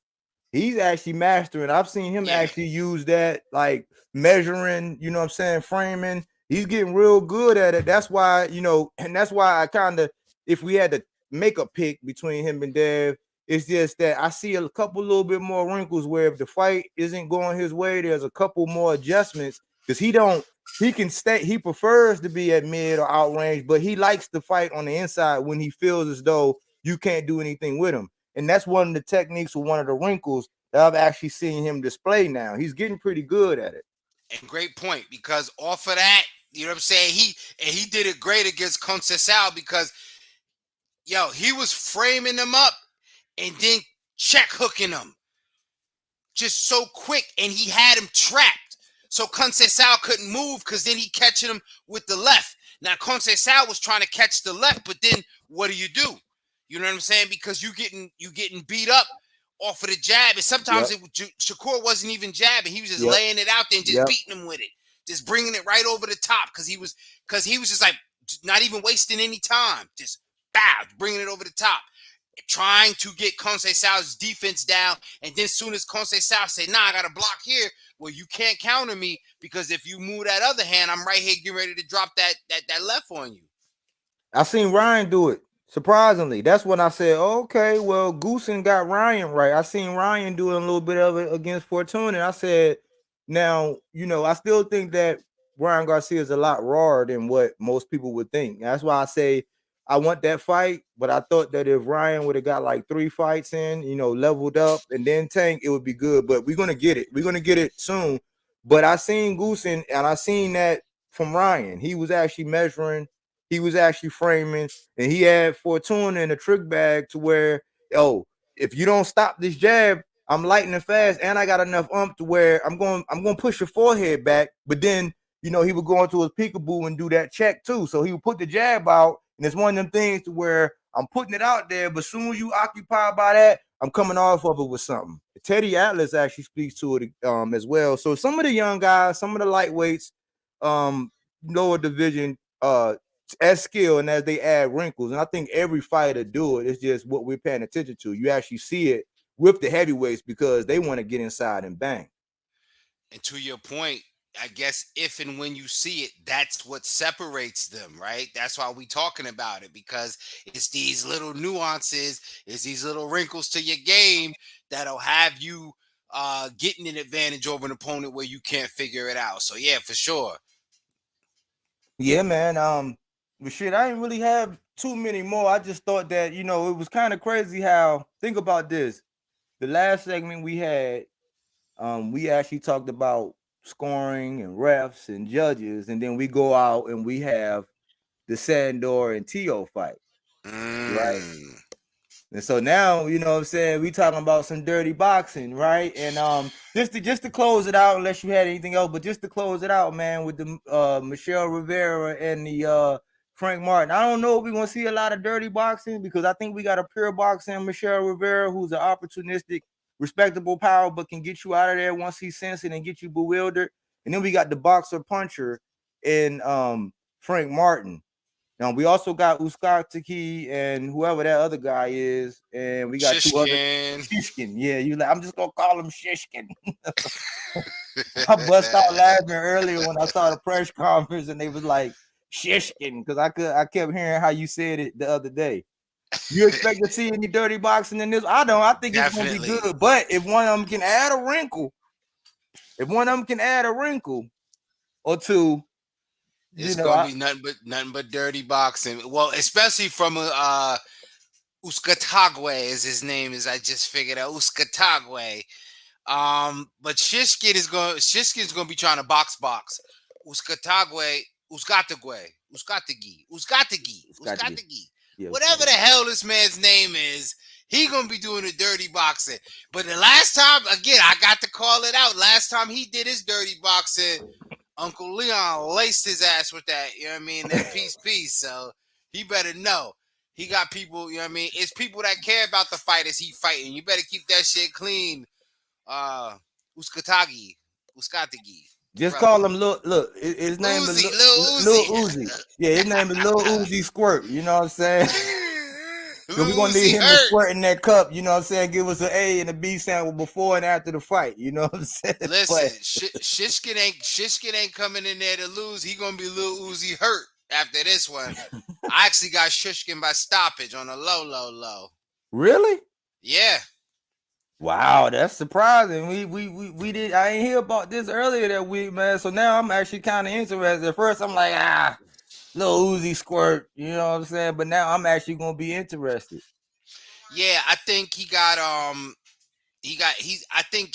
He's actually mastering. I've seen him Yeah. actually use that, like measuring, you know what I'm saying, framing. He's getting real good at it. That's why, and that's why I kind of, if we had to make a pick between him and Dev, it's just that I see a couple little bit more wrinkles where if the fight isn't going his way, there's a couple more adjustments because he can stay, he prefers to be at mid or outrange, but he likes to fight on the inside when he feels as though you can't do anything with him. And that's one of the techniques or one of the wrinkles that I've actually seen him display now. He's getting pretty good at it. And great point, because off of that, you know what I'm saying? He did it great against Conceição because he was framing them up and then check hooking them just so quick, and he had him trapped. So Conceição couldn't move because then he catching him with the left. Now Conceição was trying to catch the left, but then what do? You know what I'm saying? Because you getting beat up off of the jab, and sometimes Shakur wasn't even jabbing; he was just laying it out there and just beating him with it, just bringing it right over the top because he was just like not even wasting any time, just bringing it over the top, trying to get Conceição's defense down. And then as soon as Conceição say, "Nah, I got a block here," well, you can't counter me because if you move that other hand, I'm right here getting ready to drop that left on you. I seen Ryan do it. Surprisingly, that's when I said, okay, well, Goosen got Ryan right. I seen Ryan doing a little bit of it against Fortuna. And I said, now, I still think that Ryan Garcia is a lot rawer than what most people would think. That's why I say I want that fight, but I thought that if Ryan would have got like 3 fights in, leveled up and then tank, it would be good. But we're gonna get it. We're gonna get it soon. But I seen Goosen and I seen that from Ryan. He was actually measuring, he was actually framing, and he had Fortuna in a trick bag to where, if you don't stop this jab, I'm lightning fast, and I got enough to where I'm going to push your forehead back. But then, he would go into his peekaboo and do that check too. So he would put the jab out, and it's one of them things to where I'm putting it out there, but as soon as you occupy by that, I'm coming off of it with something. Teddy Atlas actually speaks to it as well. So some of the young guys, some of the lightweights, lower division, as skill and as they add wrinkles. And I think every fighter do it. It's just what we're paying attention to. You actually see it with the heavyweights because they want to get inside and bang. And to your point, I guess if and when you see it, that's what separates them, right? That's why we talking about it, because it's these little nuances, it's these little wrinkles to your game that'll have you getting an advantage over an opponent where you can't figure it out. So yeah, for sure. Yeah, man. But shit, I didn't really have too many more. I just thought that, it was kind of crazy how, think about this. The last segment we had, we actually talked about scoring and refs and judges, and then we go out and we have the Sandor and Tio fight, right? And so now, what I'm saying, we talking about some dirty boxing, right? And just to close it out, unless you had anything else, but just to close it out, man, with the Michelle Rivera and the Frank Martin. I don't know if we're gonna see a lot of dirty boxing because I think we got a pure boxing Michelle Rivera who's an opportunistic, respectable power, but can get you out of there once he's sensing and get you bewildered. And then we got the boxer puncher in Frank Martin. Now we also got Uskatiki and whoever that other guy is, and we got Shishkin. 2 other Shishkin. Yeah, I'm just gonna call him Shishkin. I bust out laughing earlier when I saw the press conference and they was like Shishkin because I kept hearing how you said it the other day. You expect to see any dirty boxing in this? I don't. I think it's gonna be good. But if one of them can add a wrinkle, or two. It's gonna be nothing but dirty boxing. Well, especially from Uskatagwe, as his name is. I just figured out Uskatagwe. But Shishkin's gonna be trying to box. Uskatagwe. Yeah, whatever the hell this man's name is, he gonna be doing the dirty boxing. But the last time, again, I got to call it out. Last time he did his dirty boxing, Uncle Leon laced his ass with that. You know what I mean? That peace. So he better know. He got people. You know what I mean? It's people that care about the fighters he fighting. You better keep that shit clean. Uskatagi, Just brother. call him look. His name is Lil Lil Uzi. Yeah, his name is Lil Uzi Squirt. You know what I'm saying? Uzi. So we're Lil gonna need Uzi him to hurt. squirt in that cup. You know what I'm saying? Give us an A and a B sample before and after the fight. You know what I'm saying? Listen, But Shishkin ain't coming in there to lose. He gonna be Lil Uzi hurt after this one. I actually got Shishkin by stoppage on a low. really? Yeah. Wow, that's surprising. We did. I ain't hear about this earlier that week, man. So now I'm actually kind of interested. At first, I'm like, Lil Uzi Squirt. You know what I'm saying? But now I'm actually gonna be interested. Yeah, I think I think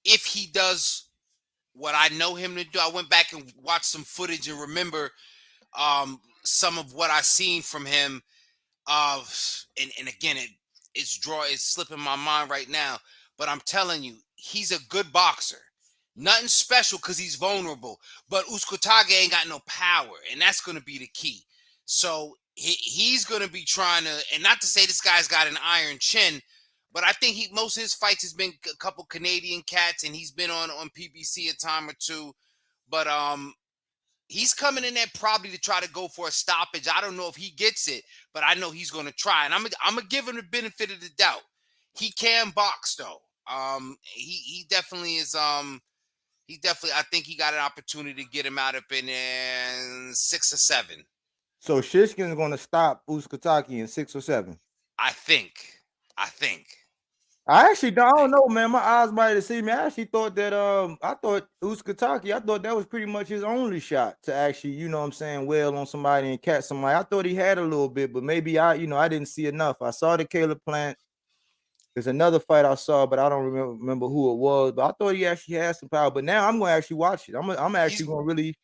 if he does what I know him to do, I went back and watched some footage and remember some of what I seen from him. And again, it's slipping my mind right now, but I'm telling you, he's a good boxer. Nothing special because he's vulnerable, but Uskotage ain't got no power, and that's going to be the key. So he's going to be trying to, and not to say this guy's got an iron chin, but I think most of his fights has been a couple Canadian cats, and he's been on PBC a time or two. But he's coming in there probably to try to go for a stoppage. I don't know if he gets it, but I know he's going to try, and I'm gonna give him the benefit of the doubt. He can box though. He definitely is. He definitely. I think he got an opportunity to get him out up in 6 or 7. So Shishkin's gonna stop Uskataki in 6 or 7. I think. I actually don't know, man. My eyes might have seen me. I actually thought that I thought Uskataki, I thought that was pretty much his only shot to actually, you know what I'm saying, wail on somebody and catch somebody. I thought he had a little bit, but maybe I didn't see enough. I saw the Caleb Plant. There's another fight I saw, but I don't remember who it was. But I thought he actually had some power. But now I'm gonna actually watch it. I'm actually gonna really.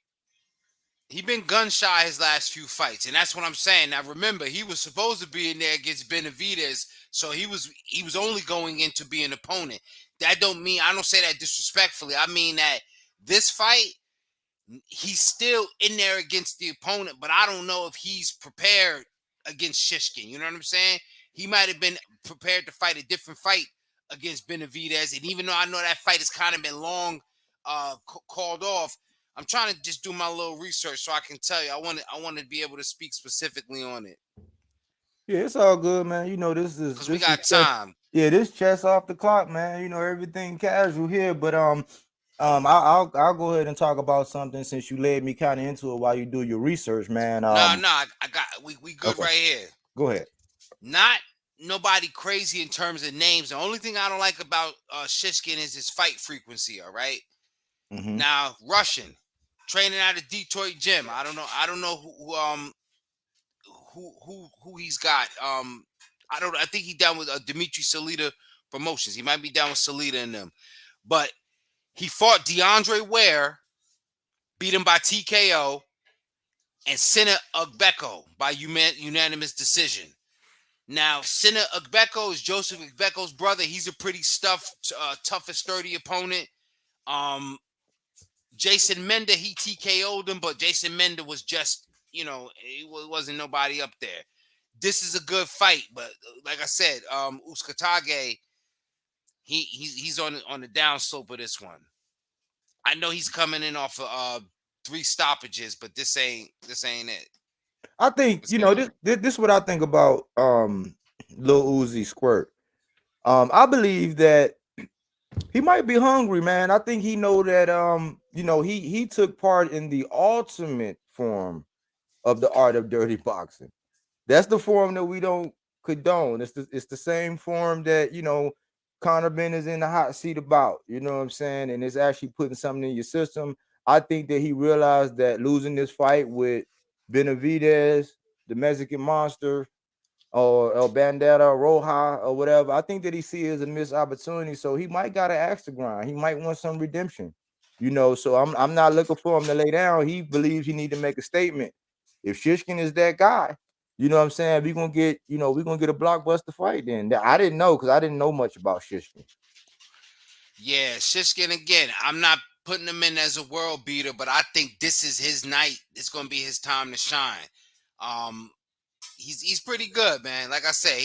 He been gun shy his last few fights, and that's what I'm saying. Now remember, he was supposed to be in there against Benavidez, so he was only going in to be an opponent. That don't mean, I don't say that disrespectfully. I mean that this fight, he's still in there against the opponent, but I don't know if he's prepared against Shishkin. You know what I'm saying? He might have been prepared to fight a different fight against Benavidez, and even though I know that fight has kind of been long called off, I'm trying to just do my little research so I can tell you. I want to be able to speak specifically on it Yeah, it's all good, man. You know, this because we is got chess. time. Yeah, this chess off the clock, man. You know, everything casual here, but I'll go ahead and talk about something since you led me kind of into it while you do your research, man. No, I got we good Okay, right here. go ahead. Not nobody crazy in terms of names. The only thing I don't like about Shishkin is his fight frequency. All right. Mm-hmm. Now Russian, training at a Detroit gym. I don't know who he's got. I think he's down with Dimitri Salita Promotions. He might be down with Salita and them. But he fought DeAndre Ware, beat him by TKO, and Sinner Ugbeko by unanimous decision. Now, Sinner Ugbeko is Joseph Ugbeko's brother. He's a pretty tough and sturdy opponent. Jason Mender, he TKO'd him, but Jason Mender was just, it wasn't nobody up there. This is a good fight, but like I said, Uskatage, he's on the down slope of this one. I know he's coming in off of 3 stoppages, but this ain't it. I think this is what I think about Lil Uzi Squirt. I believe that he might be hungry, man. I think he know that he took part in the ultimate form of the art of dirty boxing. That's the form that we don't condone. It's the same form that Conor Ben is in the hot seat about. You know what I'm saying? And it's actually putting something in your system. I think that he realized that losing this fight with Benavidez, the Mexican Monster, or El Bandera Roja or whatever, I think that he sees it as a missed opportunity. So he might got to axe the grind. He might want some redemption. So I'm not looking for him to lay down. He believes he need to make a statement. If Shishkin is that guy, you know what I'm saying, we're gonna get a blockbuster fight then. I didn't know because I didn't know much about Shishkin. Yeah, Shishkin again. I'm not putting him in as a world beater, but I think this is his night. It's going to be his time to shine. Um, he's pretty good, man. Like I say,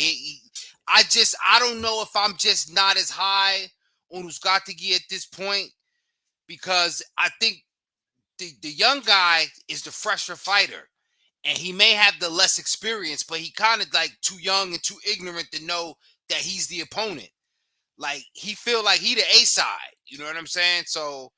I don't know if I'm just not as high on Uzcategui at this point, because I think the young guy is the fresher fighter, and he may have the less experience, but he kind of like too young and too ignorant to know that he's the opponent. Like he feel like he the A side. You know what I'm saying? So,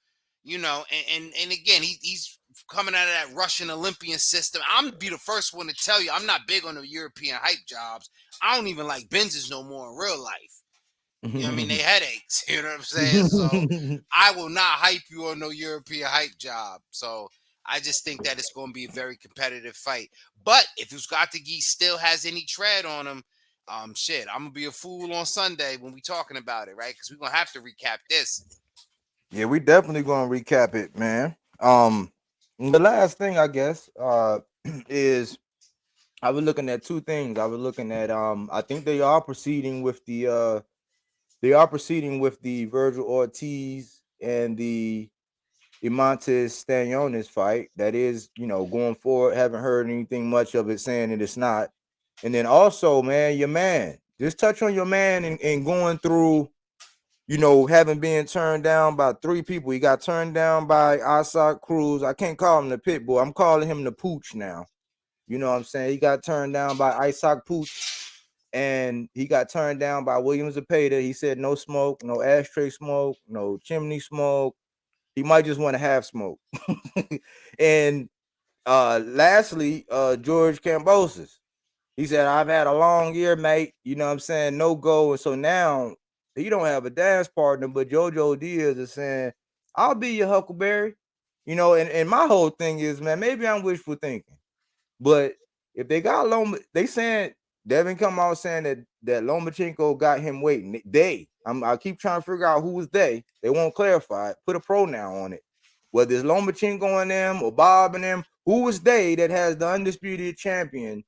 and again, he's coming out of that Russian Olympian system. I'm gonna be the first one to tell you, I'm not big on the European hype jobs. I don't even like Benzes no more in real life. You know what I mean? They headaches. You know what I'm saying? So I will not hype you on no European hype job. So I just think that it's going to be a very competitive fight. But if Uzcategui still has any tread on him, shit, I'm gonna be a fool on Sunday when we talking about it, right? Because we're gonna have to recap this. Yeah, we definitely gonna recap it, man. The last thing I guess is I was looking at two things. I was looking at I think they are proceeding with the Virgil Ortiz and the Imantas Stanionis fight. That is, going forward. Haven't heard anything much of it saying that it's not. And then also, man, your man. Just touch on your man and going through, having been turned down by three people. He got turned down by Isaac Cruz. I can't call him the pit bull. I'm calling him the pooch now. You know what I'm saying? He got turned down by Isaac Pooch, and he got turned down by William Zepeda. He said no smoke, no ashtray smoke, no chimney smoke. He might just want to have smoke. And lastly, George Kambosos. He said, I've had a long year, mate. You know what I'm saying? No go. And so now he don't have a dance partner, but JoJo Diaz is saying, I'll be your Huckleberry. And my whole thing is, man, maybe I'm wishful thinking. But if they got Loma, they saying Devin come out saying that Lomachenko got him waiting. I keep trying to figure out who was they. They won't clarify it. Put a pronoun on it. Whether it's Lomachenko and them or Bob and them, who was they that has the undisputed champion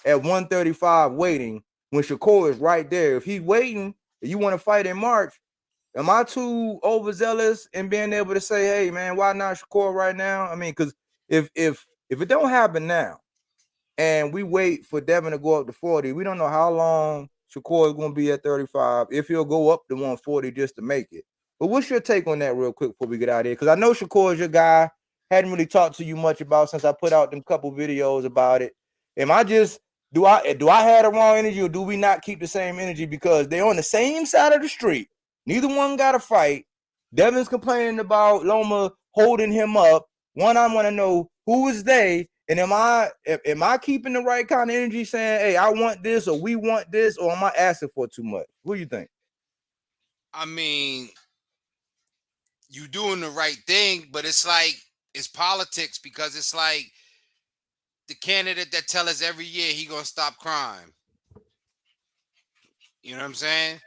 at 135 waiting when Shakur is right there? If he's waiting, and you want to fight in March, am I too overzealous in being able to say, hey man, why not Shakur right now? I mean, because if it don't happen now, and we wait for Devin to go up to 40, we don't know how long Shakur is going to be at 35, if he'll go up to 140 just to make it. But what's your take on that real quick before we get out of here? Because I know Shakur is your guy. Hadn't really talked to you much about since I put out them couple videos about it. Am I just, do I have the wrong energy, or do we not keep the same energy because they're on the same side of the street? Neither one got a fight. Devin's complaining about Loma holding him up. One, I want to know who is they, and am I keeping the right kind of energy saying, hey, I want this or we want this, or am I asking for too much? What do you think? I mean, you doing the right thing, but it's like it's politics, because it's like the candidate that tell us every year he gonna stop crime. You know what I'm saying?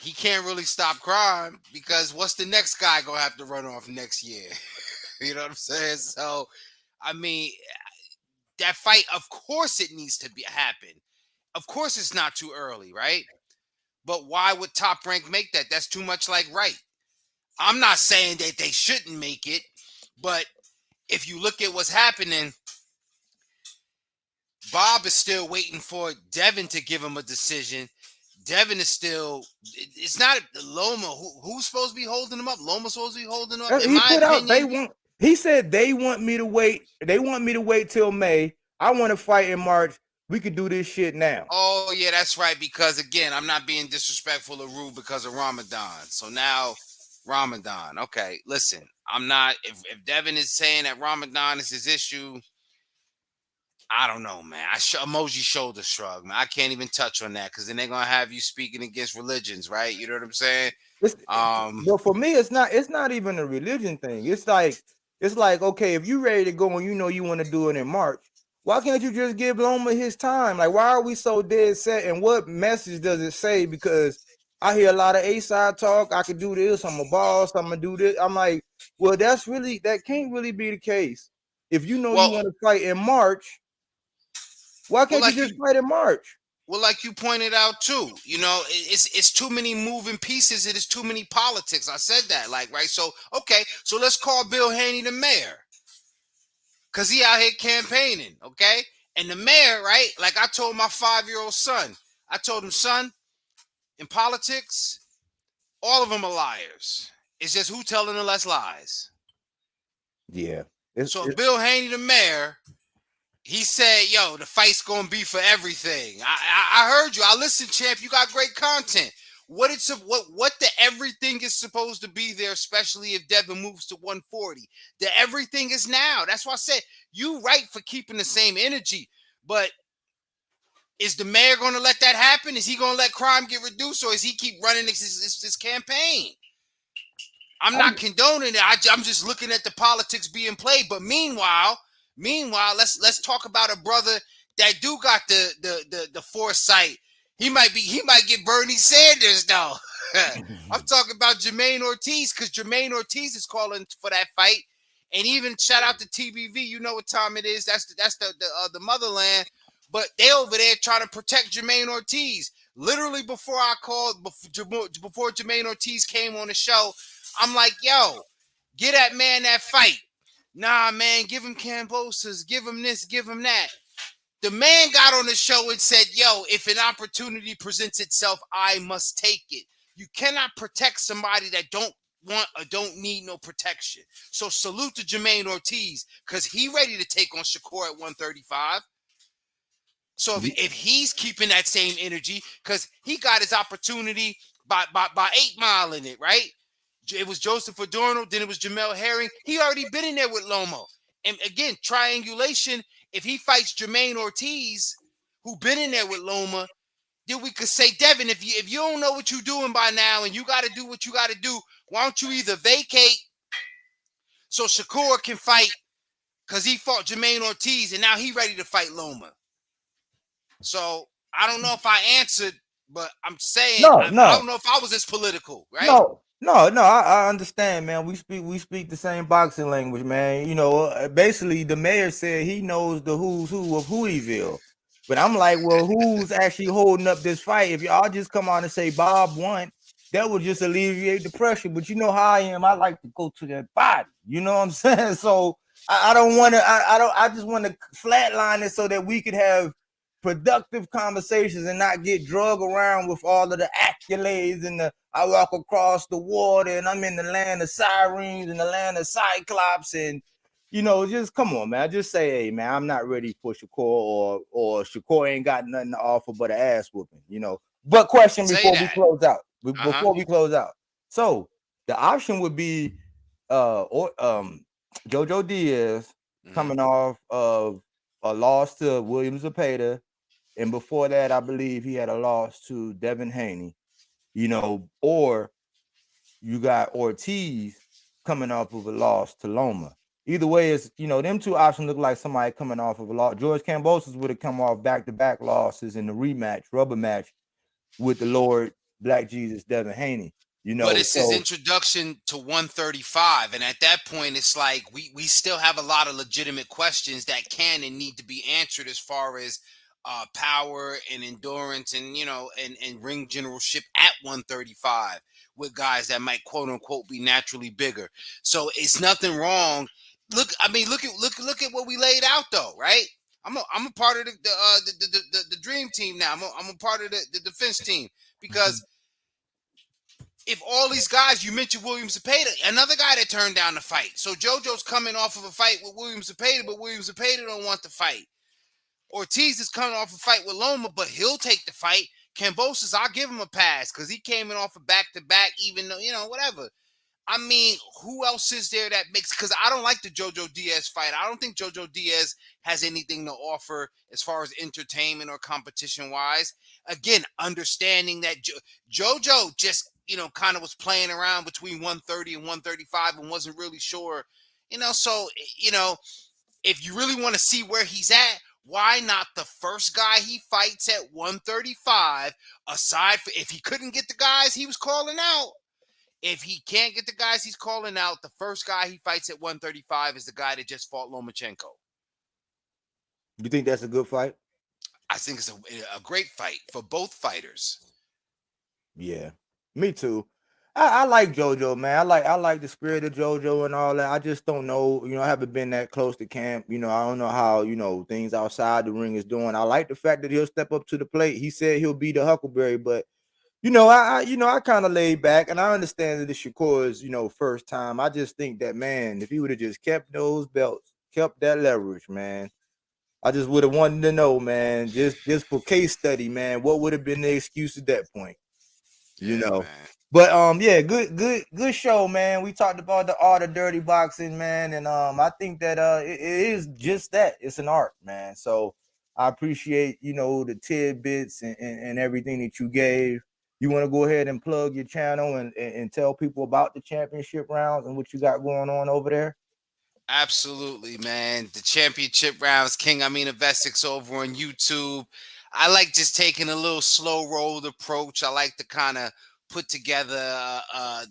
He can't really stop crime, because what's the next guy gonna have to run off next year? You know what I'm saying? So, I mean, that fight, of course, it needs to be happen. Of course, it's not too early, right? But why would Top Rank make that? That's too much like right. I'm not saying that they shouldn't make it, but if you look at what's happening, Bob is still waiting for Devin to give him a decision. Devin is still, it's not Loma. Who's supposed to be holding him up? Loma's supposed to be holding him up. In He my put out, opinion, he said they want me to wait. They want me to wait till May. I want to fight in March. We could do this shit now. oh, yeah, that's right. Because again, I'm not being disrespectful or rude because of Ramadan. So now, Ramadan. Okay, listen, I'm not, if Devin is saying that Ramadan is his issue, I don't know, man. Emoji shoulder shrug, man. I can't even touch on that, because then they're gonna have you speaking against religions, right? You know what I'm saying? But for me, it's not even a religion thing. It's like okay, if you ready to go and you want to do it in March, why can't you just give Loma his time? Like, why are we so dead set? And what message does it say? Because I hear a lot of A-side talk. I could do this. I'm a boss. I'm gonna do this. I'm like, well, that can't really be the case. If you know you want to fight in March, why can't you just fight in March? Well, like you pointed out too, it's too many moving pieces. It is too many politics. I said that, like, right. So okay, so let's call Bill Haney the mayor, cause he out here campaigning, okay. And the mayor, right? Like I told my 5-year-old son, I told him, son, in politics, all of them are liars. It's just who telling the less lies. Yeah. So if Bill Haney the mayor, he said, "Yo, the fight's gonna be for everything." I heard you. I listened, champ. You got great content. What the everything is supposed to be there, especially if Devin moves to 140. The everything is now. That's why I said you right for keeping the same energy. But is the mayor going to let that happen? Is he going to let crime get reduced, or is he keep running this campaign? I'm not condoning it. I'm just looking at the politics being played. But meanwhile, let's talk about a brother that do got the foresight. He might get Bernie Sanders though. I'm talking about Jermaine Ortiz, because Jermaine Ortiz is calling for that fight. And even shout out to TBV. You know what time it is. That's the motherland. But they over there trying to protect Jermaine Ortiz. Literally before I called, before Jermaine Ortiz came on the show, I'm like, yo, get that man that fight. Nah, man, give him Cambosos, give him this, give him that. The man got on the show and said, yo, if an opportunity presents itself, I must take it. You cannot protect somebody that don't want or don't need no protection. So salute to Jermaine Ortiz, because he ready to take on Shakur at 135. So if he's keeping that same energy, because he got his opportunity by 8 Mile in it, right? It was Joseph Adorno, then it was Jamel Herring. He already been in there with Lomo. And again, triangulation, if he fights Jermaine Ortiz, who been in there with Loma, then we could say, Devin, if you don't know what you're doing by now and you got to do what you got to do, why don't you either vacate so Shakur can fight, because he fought Jermaine Ortiz and now he ready to fight Loma. So I don't know if I answered, but I'm saying I don't know if I was this political, right? No, I understand, man. We speak the same boxing language, man. Basically the mayor said he knows the who's who of Whoeyville. But I'm like, well, who's actually holding up this fight? If y'all just come on and say Bob won, that would just alleviate the pressure. But you know how I am. I like to go to that body. You know what I'm saying? So I don't want to. I just want to flatline it so that we could have productive conversations and not get drug around with all of the accolades and I walk across the water and I'm in the land of sirens and the land of cyclops and just come on, man. Just say, hey, man, I'm not ready for Shakur or Shakur ain't got nothing to offer but an ass whooping, But question before we close out. Before we close out. So the option would be Jojo Diaz coming off of a loss to Williams Zepeda. And before that, I believe he had a loss to Devin Haney, or you got Ortiz coming off of a loss to Loma. Either way, it's, them two options look like somebody coming off of a loss. George Kambosos would have come off back-to-back losses in the rematch, rubber match with the Lord Black Jesus Devin Haney. But it's his introduction to 135, and at that point, it's like we still have a lot of legitimate questions that can and need to be answered as far as power and endurance, and and ring generalship at 135 with guys that might quote unquote be naturally bigger. So it's nothing wrong. Look at what we laid out though, right? I'm a part of the dream team now. I'm a part of the defense team, because if all these guys, you mentioned William Zepeda, another guy that turned down the fight. So JoJo's coming off of a fight with William Zepeda, but William Zepeda don't want the fight. Ortiz is coming off a fight with Loma, but he'll take the fight. Kambosos, I'll give him a pass because he came in off a back-to-back, even though, whatever. I mean, who else is there that makes, because I don't like the Jojo Diaz fight. I don't think Jojo Diaz has anything to offer as far as entertainment or competition-wise. Again, understanding that Jojo just, kind of was playing around between 130 and 135 and wasn't really sure, so, if you really want to see where he's at, why not the first guy he fights at 135, aside from, if he couldn't get the guys he was calling out, if he can't get the guys he's calling out, the first guy he fights at 135 is the guy that just fought Lomachenko. You think that's a good fight? I think it's a great fight for both fighters. Yeah, me too. I like JoJo, man. I like the spirit of JoJo and all that. I just don't know, I haven't been that close to camp. I don't know how, things outside the ring is doing. I like the fact that he'll step up to the plate. He said he'll be the Huckleberry, but I kind of laid back, and I understand that it's Shakur's, first time. I just think that, man, if he would have just kept those belts, kept that leverage, man, I just would have wanted to know, man, just for case study, man, what would have been the excuse at that point? you Yeah, know. man. But yeah, good show, man. We talked about the art of dirty boxing, man, and I think that it is just that. It's an art, man. So I appreciate the tidbits and everything that you gave. You want to go ahead and plug your channel and tell people about the championship rounds and what you got going on over there? Absolutely, man. The championship rounds, King Amin of Essex over on YouTube. I like just taking a little slow rolled approach. I like to kind of put together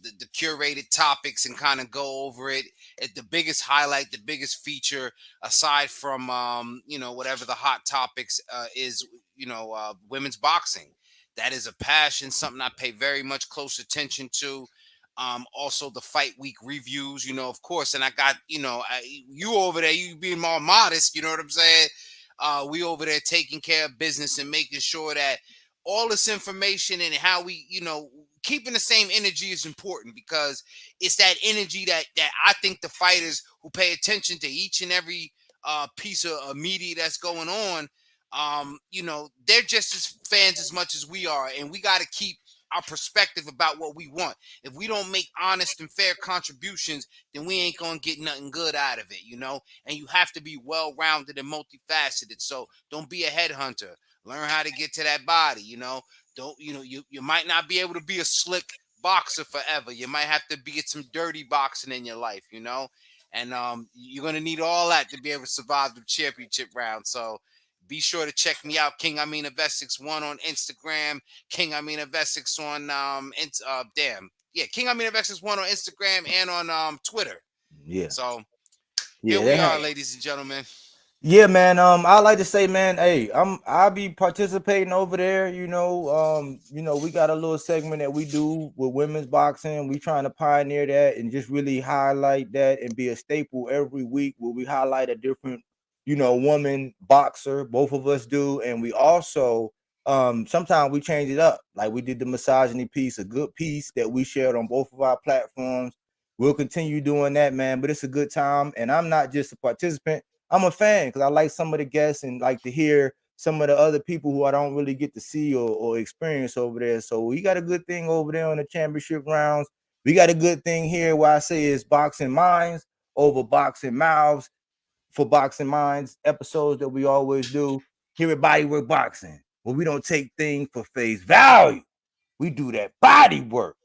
the curated topics and kind of go over it. At the biggest highlight, the biggest feature, aside from whatever the hot topics is, women's boxing. That is a passion, something I pay very much close attention to. Also the fight week reviews, of course, and I got, you over there, you being more modest, you know what I'm saying? We over there taking care of business and making sure that all this information and how we, keeping the same energy is important, because it's that energy that I think the fighters who pay attention to each and every piece of media that's going on, they're just as fans as much as we are, and we got to keep our perspective about what we want. If we don't make honest and fair contributions, then we ain't gonna get nothing good out of it. And you have to be well-rounded and multifaceted. So don't be a headhunter. Learn how to get to that body. Don't you might not be able to be a slick boxer forever. You might have to be at some dirty boxing in your life. And you're gonna need all that to be able to survive the championship round. So be sure to check me out, King Amin of Essex 1 on Instagram, King Amin of Essex on King Amin of Essex 1 on Instagram and on Twitter. Yeah, So here yeah, we are, that ladies and gentlemen. Yeah, man. I like to say, man, hey, I'll be participating over there. We got a little segment that we do with women's boxing. We trying to pioneer that and just really highlight that and be a staple every week where we highlight a different, woman boxer. Both of us do, and we also sometimes we change it up. Like we did the misogyny piece, a good piece that we shared on both of our platforms. We'll continue doing that, man. But it's a good time, and I'm not just a participant. I'm a fan because I like some of the guests and like to hear some of the other people who I don't really get to see or experience over there. So we got a good thing over there on the championship rounds. We got a good thing here where I say it's boxing minds over boxing mouths for boxing minds episodes that we always do here at Bodywork Boxing, where we don't take things for face value. We do that body work.